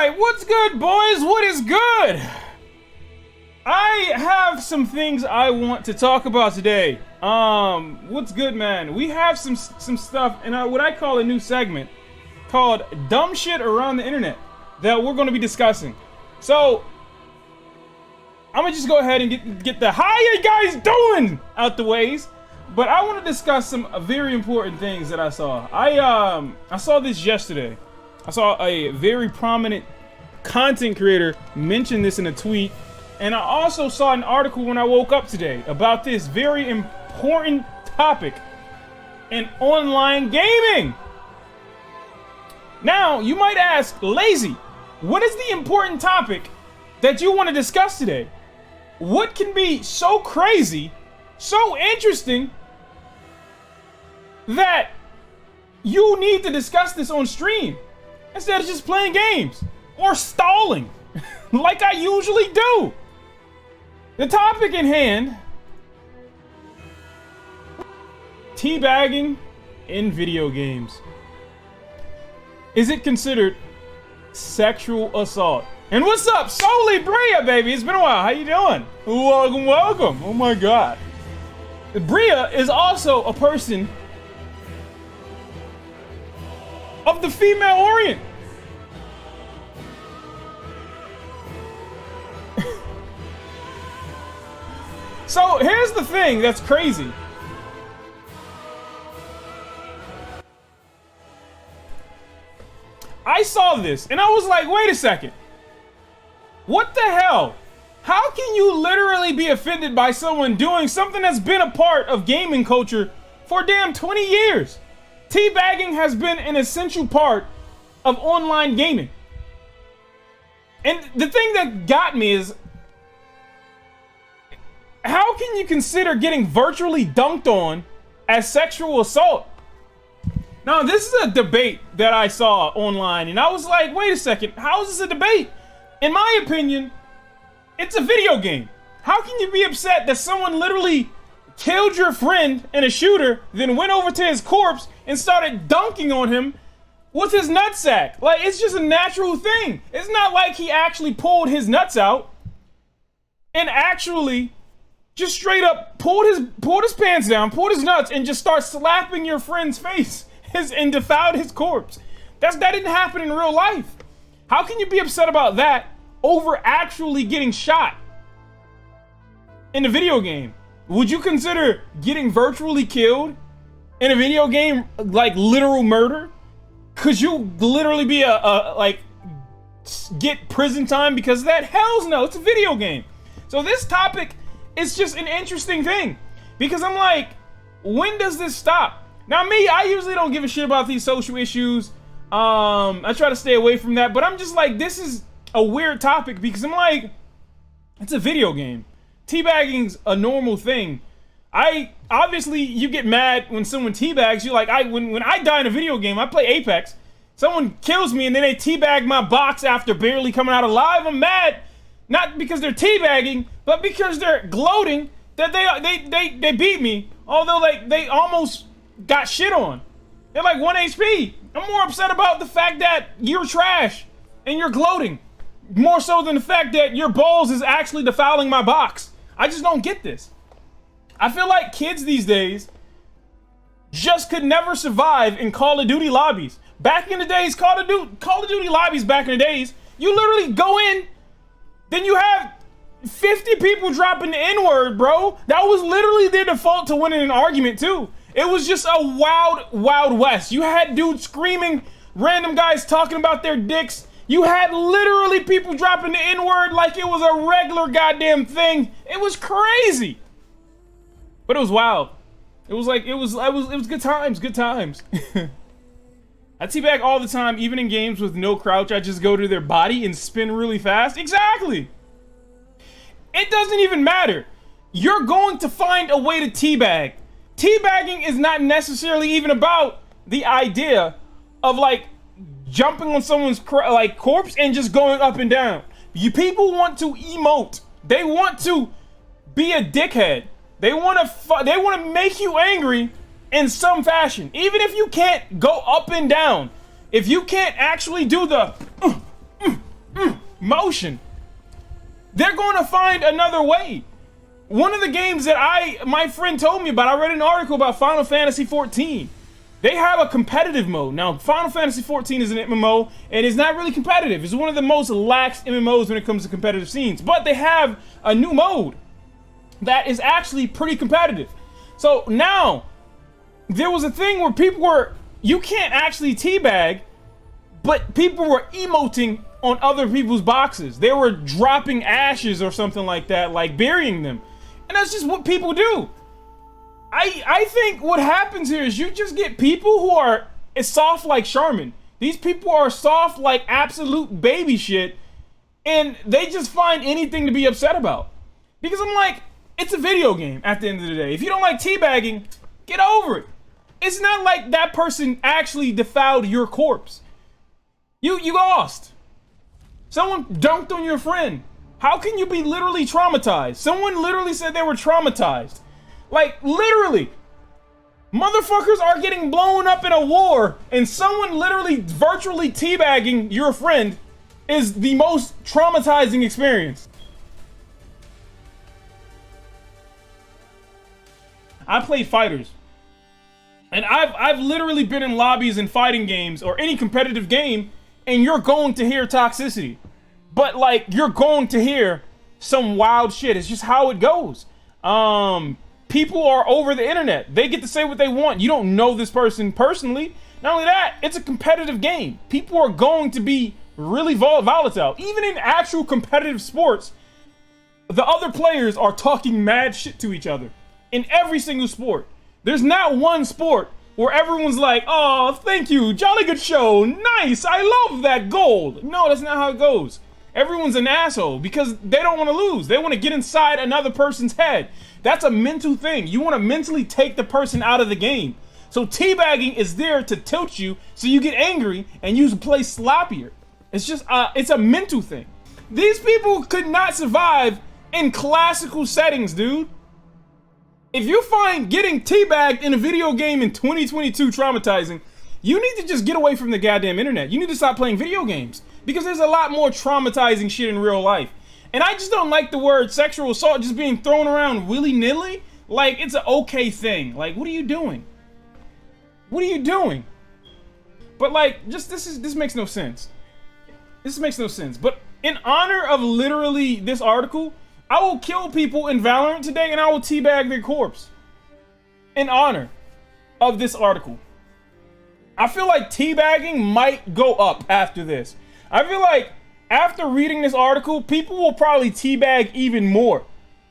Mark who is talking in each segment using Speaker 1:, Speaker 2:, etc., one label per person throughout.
Speaker 1: right, what's good, boys? What is good? I have some things I want to talk about today. What's good, man? We have some stuff in what I call a new segment called Dumb Shit Around the Internet that we're going to be discussing. So, I'm going to just go ahead and get the how you guys doing out the ways. But I want to discuss some very important things that I saw. I saw this yesterday. I saw a very prominent content creator mention this in a tweet. And I also saw an article when I woke up today about this very important topic in online gaming. Now, you might ask, Lazy, what is the important topic that you want to discuss today? What can be so crazy, so interesting, that you need to discuss this on stream instead of just playing games or stalling like I usually do? The topic in hand: teabagging in video games. Is it considered sexual assault? And what's up, Soli Bria, baby? It's been a while. How you doing? Welcome, welcome. Oh my God. Bria is also a person of the female orient. So here's the thing that's crazy. I saw this and I was like, wait a second. What the hell? How can you literally be offended by someone doing something that's been a part of gaming culture for damn 20 years? Teabagging has been an essential part of online gaming. And the thing that got me is, how can you consider getting virtually dunked on as sexual assault? Now, this is a debate that I saw online, and I was like, wait a second, how is this a debate? In my opinion, it's a video game. How can you be upset that someone literally killed your friend in a shooter, then went over to his corpse and started dunking on him with his nutsack? Like, it's just a natural thing. It's not like he actually pulled his nuts out and actually just straight up pulled his pants down, pulled his nuts, and just start slapping your friend's face and defiled his corpse. That didn't happen in real life. How can you be upset about that over actually getting shot in a video game? Would you consider getting virtually killed in a video game like literal murder? Could you literally be get prison time because of that? Hells no, it's a video game. So this topic is just an interesting thing because I'm like, when does this stop? Now me, I usually don't give a shit about these social issues. I try to stay away from that, but I'm just like, this is a weird topic because I'm like, it's a video game. Teabagging's a normal thing. Obviously you get mad when someone teabags you. Like when I die in a video game, I play Apex. Someone kills me and then they teabag my box after barely coming out alive. I'm mad, not because they're teabagging, but because they're gloating that they beat me. Although they almost got shit on. They're like 1 HP. I'm more upset about the fact that you're trash and you're gloating, more so than the fact that your balls is actually defiling my box. I just don't get this. I feel like kids these days just could never survive in Call of Duty lobbies. Back in the days, Call of Duty lobbies back in the days, you literally go in, then you have 50 people dropping the N-word, bro. That was literally their default to winning an argument too. It was just a wild, wild west. You had dudes screaming, random guys talking about their dicks. You had literally people dropping the N-word like it was a regular goddamn thing. It was crazy. But it was wild. It was good times, good times. I teabag all the time, even in games with no crouch. I just go to their body and spin really fast. Exactly. It doesn't even matter. You're going to find a way to teabag. Teabagging is not necessarily even about the idea of like jumping on someone's corpse and just going up and down. You people want to emote. They want to be a dickhead. They want to make you angry in some fashion. Even if you can't go up and down, if you can't actually do the motion. They're going to find another way. One of the games that my friend told me about, I read an article about Final Fantasy 14. They have a competitive mode. Now, Final Fantasy 14 is an MMO, and it's not really competitive. It's one of the most lax MMOs when it comes to competitive scenes. But they have a new mode that is actually pretty competitive. So now, there was a thing where you can't actually teabag, but people were emoting on other people's boxes. They were dropping ashes or something like that, like burying them. And that's just what people do. I think what happens here is you just get people who are as soft like Charmin. These people are soft like absolute baby shit, and they just find anything to be upset about. Because I'm like, it's a video game at the end of the day. If you don't like teabagging, get over it. It's not like that person actually defiled your corpse. You lost. Someone dunked on your friend. How can you be literally traumatized? Someone literally said they were traumatized. Like, literally. Motherfuckers are getting blown up in a war, and someone literally virtually teabagging your friend is the most traumatizing experience. I play fighters. And I've literally been in lobbies in fighting games or any competitive game, and you're going to hear toxicity. But like, you're going to hear some wild shit. It's just how it goes. People are over the internet. They get to say what they want. You don't know this person personally. Not only that, it's a competitive game. People are going to be really volatile. Even in actual competitive sports, the other players are talking mad shit to each other. In every single sport. There's not one sport where everyone's like, oh, thank you, jolly good show, nice, I love that goal. No, that's not how it goes. Everyone's an asshole because they don't want to lose. They want to get inside another person's head. That's a mental thing. You want to mentally take the person out of the game. So teabagging is there to tilt you so you get angry and you play sloppier. It's just, it's a mental thing. These people could not survive in classical settings, dude. If you find getting teabagged in a video game in 2022 traumatizing, you need to just get away from the goddamn internet. You need to stop playing video games because there's a lot more traumatizing shit in real life. And I just don't like the word sexual assault just being thrown around willy-nilly. Like, it's an okay thing. Like, what are you doing? What are you doing? But like, just this makes no sense. This makes no sense. But in honor of literally this article, I will kill people in Valorant today and I will teabag their corpse. In honor of this article. I feel like teabagging might go up after this. I feel like after reading this article, people will probably teabag even more.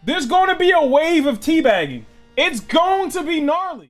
Speaker 1: There's going to be a wave of teabagging. It's going to be gnarly.